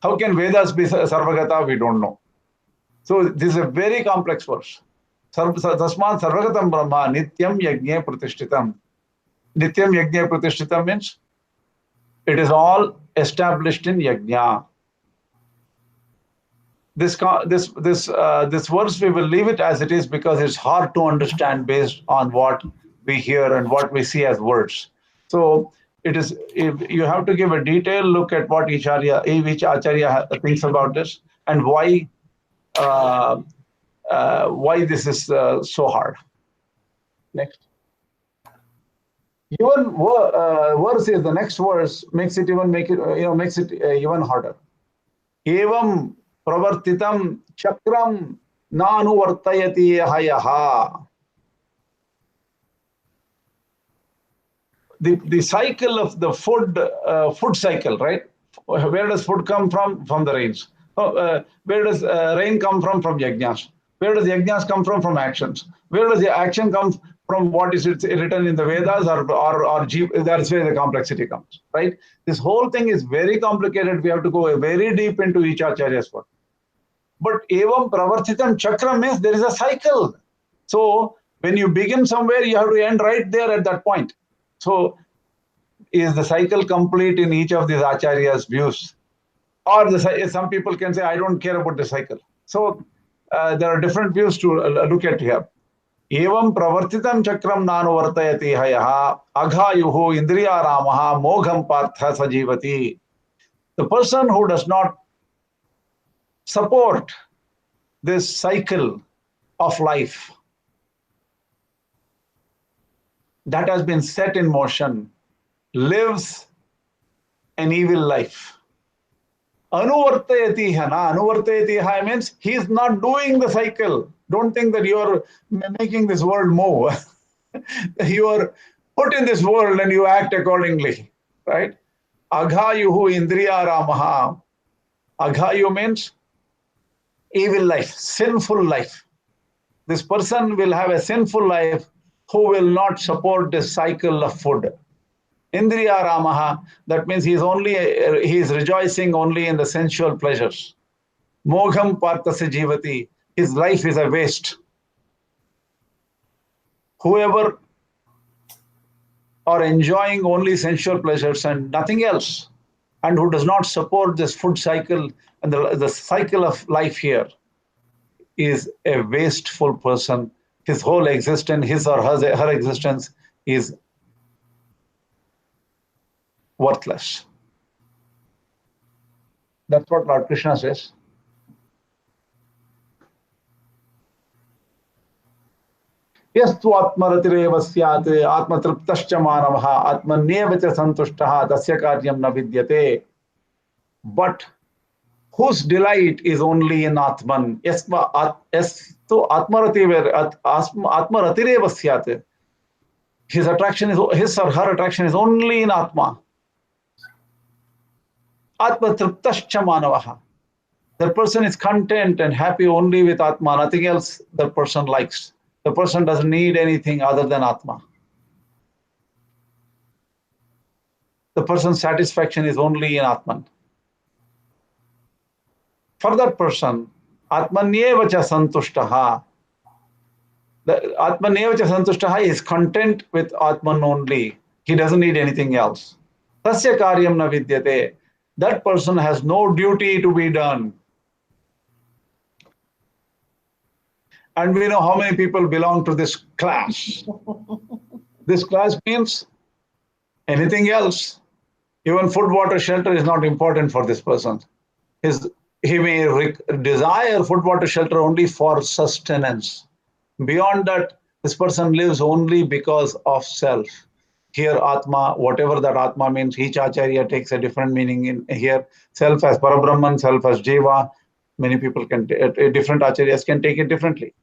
How can Vedas be sarvagata? We don't know. So this is a very complex verse. Tasmat sarvagatam Brahma nityam yajna pratishtitam. Nityam yajna pratishtitam means it is all established in yajna. This verse, we will leave it as it is because it's hard to understand based on what we hear and what we see as words. So it is, if you have to give a detailed look at what each Acharya thinks about this and why this is so hard. Next. Even verse is the next verse makes it even harder. Evam pravartitam chakram nanuvartayati hayaha. The cycle of the food cycle, right? Where does food come from? From the rains. Where does rain come from? From yajnas. Where does yajnas come from? From actions. Where does the action come from? What is written in the Vedas or that's where the complexity comes, right? This whole thing is very complicated. We have to go very deep into each Acharya's work. But evam pravartitam chakra means there is a cycle. So when you begin somewhere, you have to end right there at that point. So is the cycle complete in each of these Acharyas' views? Or some people can say, I don't care about the cycle. So there are different views to look at here. Evam pravartitam chakram nanuvartayati hayaha aghayuhu indriya ramaha mogham partha sajivati. The person who does not support this cycle of life that has been set in motion lives an evil life. Anuvartayati hana. Anuvartayati ha means he is not doing the cycle. Don't think that you are making this world move. You are put in this world and you act accordingly, right? Aghayuhu indriya ramaha. Aghayu means evil life, sinful life. This person will have a sinful life who will not support this cycle of food. Indriya ramaha, that means he is rejoicing only in the sensual pleasures. Mogham parthasya jivati, his life is a waste. Whoever are enjoying only sensual pleasures and nothing else, and who does not support this food cycle and the cycle of life here, is a wasteful person. His whole existence, his or her existence is worthless. That's what Lord Krishna says. Yastu atmaratireva syat atmatriptascha manavaha atmanyeva cha santushtaha tasya karyam na vidyate. But whose delight is only in Atman. Yastu atmaratireva syat. His or her attraction is only in Atma. Atmatriptascha manavaha. The person is content and happy only with Atma. Nothing else the person likes. The person doesn't need anything other than Atma. The person's satisfaction is only in Atman. For that person, Atmanyeva cha santushtaha. The Atmanyeva cha santushtaha is content with Atman only. He doesn't need anything else. Tasya karyam na vidyate. That person has no duty to be done. And we know how many people belong to this class. This class means anything else. Even food, water, shelter is not important for this person. He may desire food, water, shelter only for sustenance. Beyond that, this person lives only because of self. Here, Atma, whatever that Atma means, each Acharya takes a different meaning in here. Self as Parabrahman, self as Jiva. Many people different Acharyas can take it differently.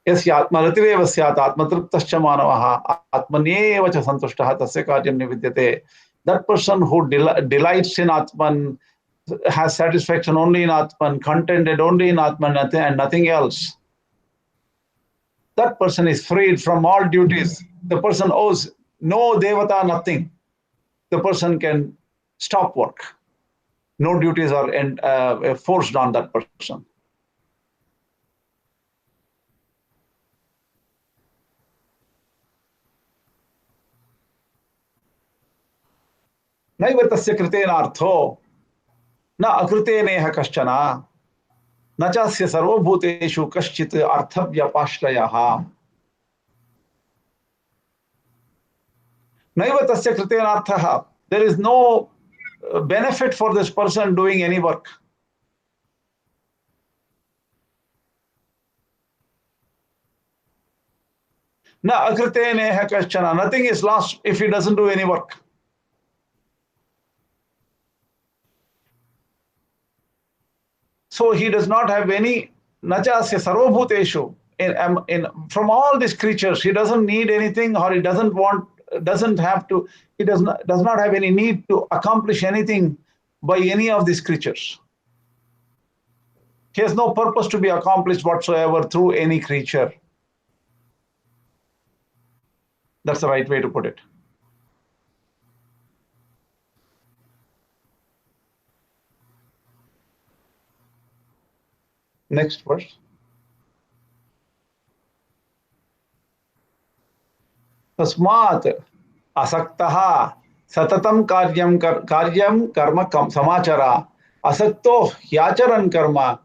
Yasya atmaratireva syat atmatriptascha manavaha atmanyeva cha santushtaha tasya karyam nividyate. That person who delights in Atman, has satisfaction only in Atman, contented only in Atman and nothing else. That person is freed from all duties. The person owes no devata, nothing. The person can stop work. No duties are forced on that person. नैव तस्य कृतेनार्थो न अकृतेनेह कश्चन न चास्य सर्वभूतेषु कश्चित् अर्थव्यपाश्रयः. नैव तस्य कृतेनार्थः. There is no benefit for this person doing any work. न अकृतेनेह कश्चन. Nothing is lost if he doesn't do any work. So he does not have any nachasya sarvabhuteshu. From all these creatures, he doesn't need anything, or he doesn't have to, he does not have any need to accomplish anything by any of these creatures. He has no purpose to be accomplished whatsoever through any creature. That's the right way to put it. Next verse. Tasmat asaktaha satatam karyam karma samachara asakto hyacharan karma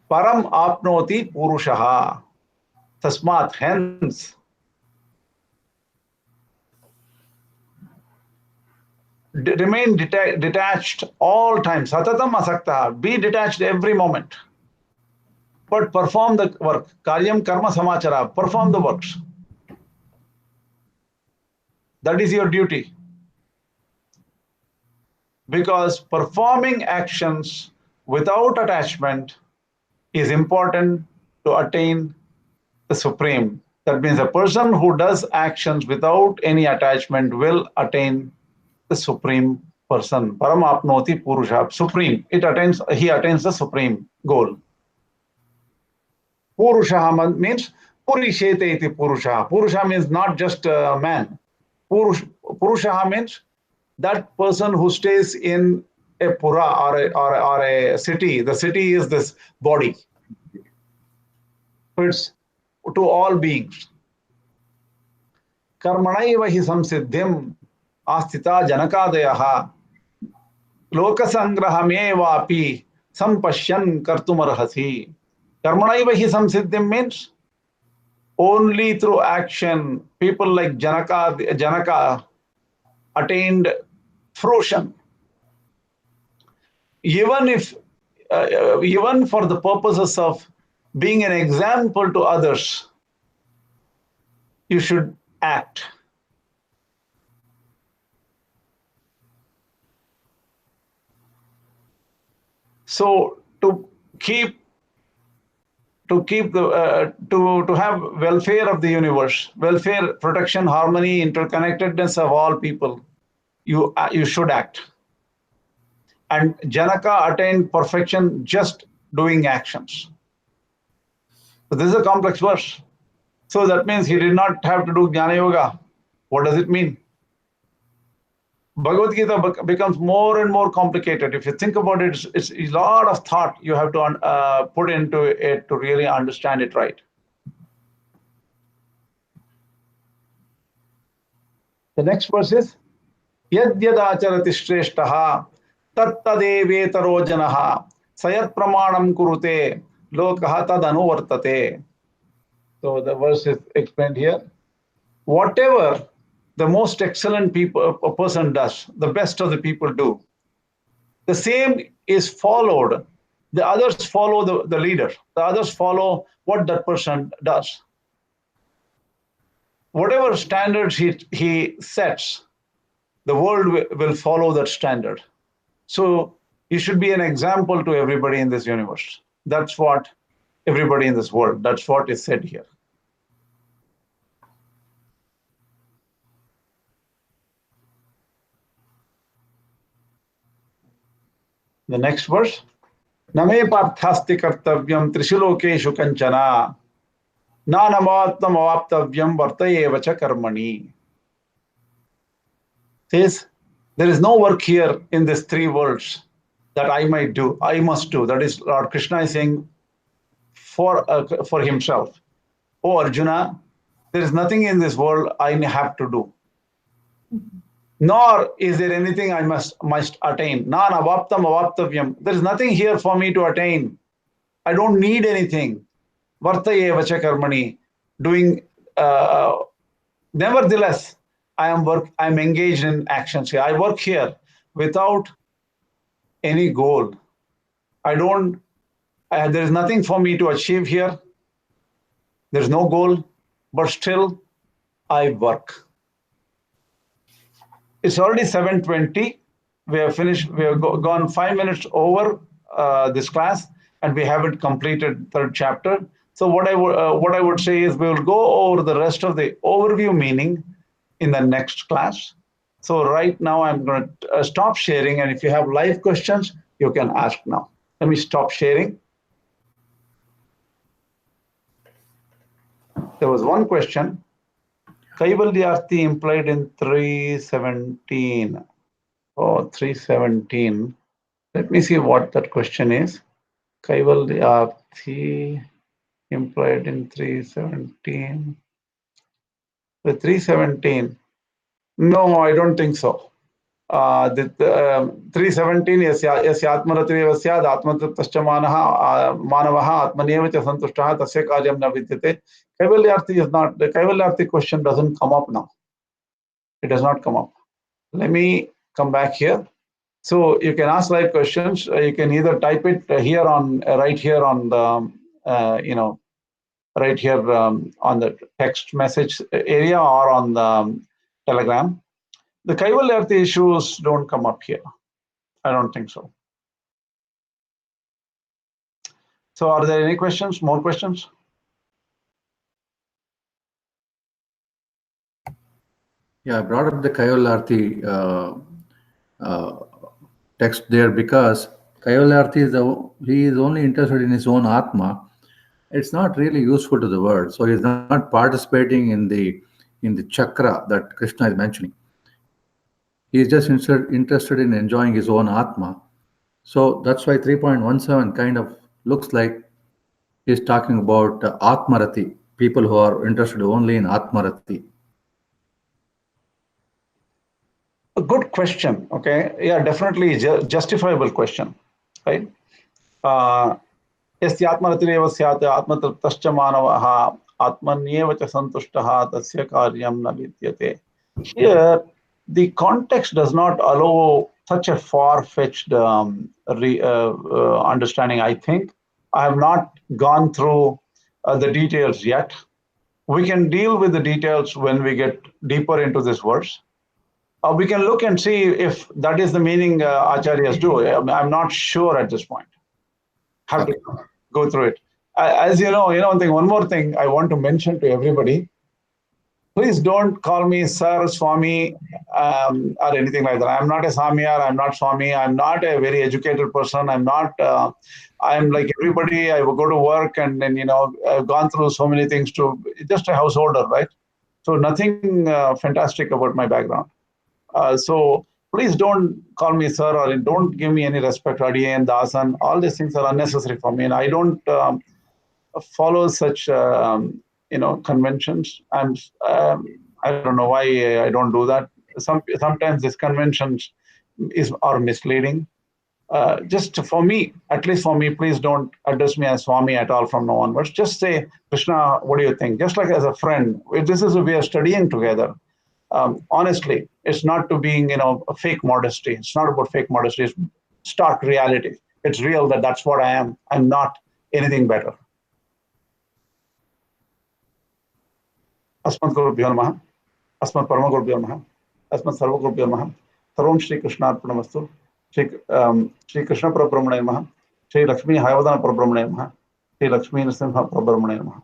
param apnoti purushaha. Tasmat, hence, remain detached all times. Satatam asaktaha, be detached every moment. But perform the work. Karyam karma samachara, perform the works. That is your duty. Because performing actions without attachment is important to attain the supreme. That means a person who does actions without any attachment will attain the supreme person. Paramapnoti Purusha, supreme. He attains the supreme goal. Purusha means Purishete iti Purusha. Purusha means not just a man. Purusha means that person who stays in a pura or a city. The city is this body. It's to all beings. Karmanaiva hi samsiddhim astita janakadayaha lokasangrahamevapi sampashyan kartumarhasi. Karmanaiva hi samsiddhim means only through action. People like Janaka attained fruition. Even for the purposes of being an example to others, you should act. So to have welfare of the universe, welfare, protection, harmony, interconnectedness of all people, you should act. And Janaka attained perfection just doing actions. So this is a complex verse. So that means he did not have to do Jnana Yoga. What does it mean? Bhagavad Gita becomes more and more complicated. If you think about it, it's a lot of thought you have to put into it to really understand it right. The next verse is Yadyad acharati shreshtaha tattadevetaro janaha sayat pramanam kurute lokaha tadanu vartate. So the verse is explained here. Whatever the most excellent a person does, the best of the people do, the same is followed. The others follow the leader. The others follow what that person does. Whatever standards he sets, the world will follow that standard. So you should be an example to everybody in this universe. That's what everybody in this world, that's what is said here. The next verse. Name parthasti kartavyam trishlokeshu kanchana nanamattam avaptavyam vartayevacha karmani. Says, there is no work here in these three worlds that I must do. That is, Lord Krishna is saying for himself. Oh Arjuna, there is nothing in this world I have to do. Nor is there anything I must attain. Nan avaptam avaptavyam. There is nothing here for me to attain. I don't need anything. Vartayevacha karmani. Doing. Nevertheless, I'm engaged in actions here. I work here without any goal. There is nothing for me to achieve here. There's no goal, but still I work. It's already 7:20. We have finished. We have gone 5 minutes over this class, and we haven't completed third chapter. So what I would say is we will go over the rest of the overview meaning in the next class. So right now I'm going to stop sharing, and if you have live questions, you can ask now. Let me stop sharing. There was one question. Kaivalyarthi implied in 317. Oh, 317. Let me see what that question is. Kaivalyarthi implied in 317. The 317. No, I don't think so. The 317 is Atmarativa Syad Atmatascha Manavaha Atmaneva Santushtaha Tasya Karyam Na Vidyate. Kaivalyarthi is not, the Kaivalyarthi question doesn't come up now. It does not come up. Let me come back here. So you can ask live questions. You can either type it here on, right here on the, right here on the text message area, or on the Telegram. The Kaivalyarthi issues don't come up here. I don't think so. So are there any questions, more questions? Yeah, I brought up the Kaivalyarthi text there because Kaivalyarthi he is only interested in his own Atma. It's not really useful to the world. So he's not participating in the chakra that Krishna is mentioning. He is just interested in enjoying his own Atma. So that's why 3.17 kind of looks like he's talking about Atmarati, people who are interested only in Atmarati. A good question. Okay. Yeah, definitely justifiable question. Right. यस्य आत्मरतिरेव स्यात् आत्मतृप्तश्च मानवः आत्मन्येव च सन्तुष्टः तस्य कार्यं न विद्यते. Here, the context does not allow such a far-fetched understanding, I think. I have not gone through the details yet. We can deal with the details when we get deeper into this verse. We can look and see if that is the meaning Acharyas do. I'm not sure at this point. Have to go through it. As you know, one more thing I want to mention to everybody. Please don't call me Sir, Swami, or anything like that. I'm not a Samyar, I'm not Swami, I'm not a very educated person. I'm like everybody. I will go to work and then, I've gone through so many things to just a householder, right? So nothing fantastic about my background. So please don't call me sir or don't give me any respect. Adiye and Dasan, all these things are unnecessary for me, and I don't follow such conventions. And I don't know why I don't do that. Sometimes these conventions are misleading. Just for me, at least for me, please don't address me as Swami at all from now onwards. Just say, Krishna, what do you think? Just like as a friend. We are studying together. Honestly, it's not to being, a fake modesty. It's not about fake modesty. It's stark reality. It's real that's what I am. I'm not anything better. Asmat Gurubhyo Namaha. Asmat Parama Gurubhyo Namaha. Asmat Sarva Gurubhyo Namaha. Sarvam Shri Krishna Arpanamastu. Shri Krishna Parabrahmane Namaha. Shri Lakshmi Hayavadana Parabrahmane Namaha. Shri Lakshmi Narasimha Parabrahmane Namaha.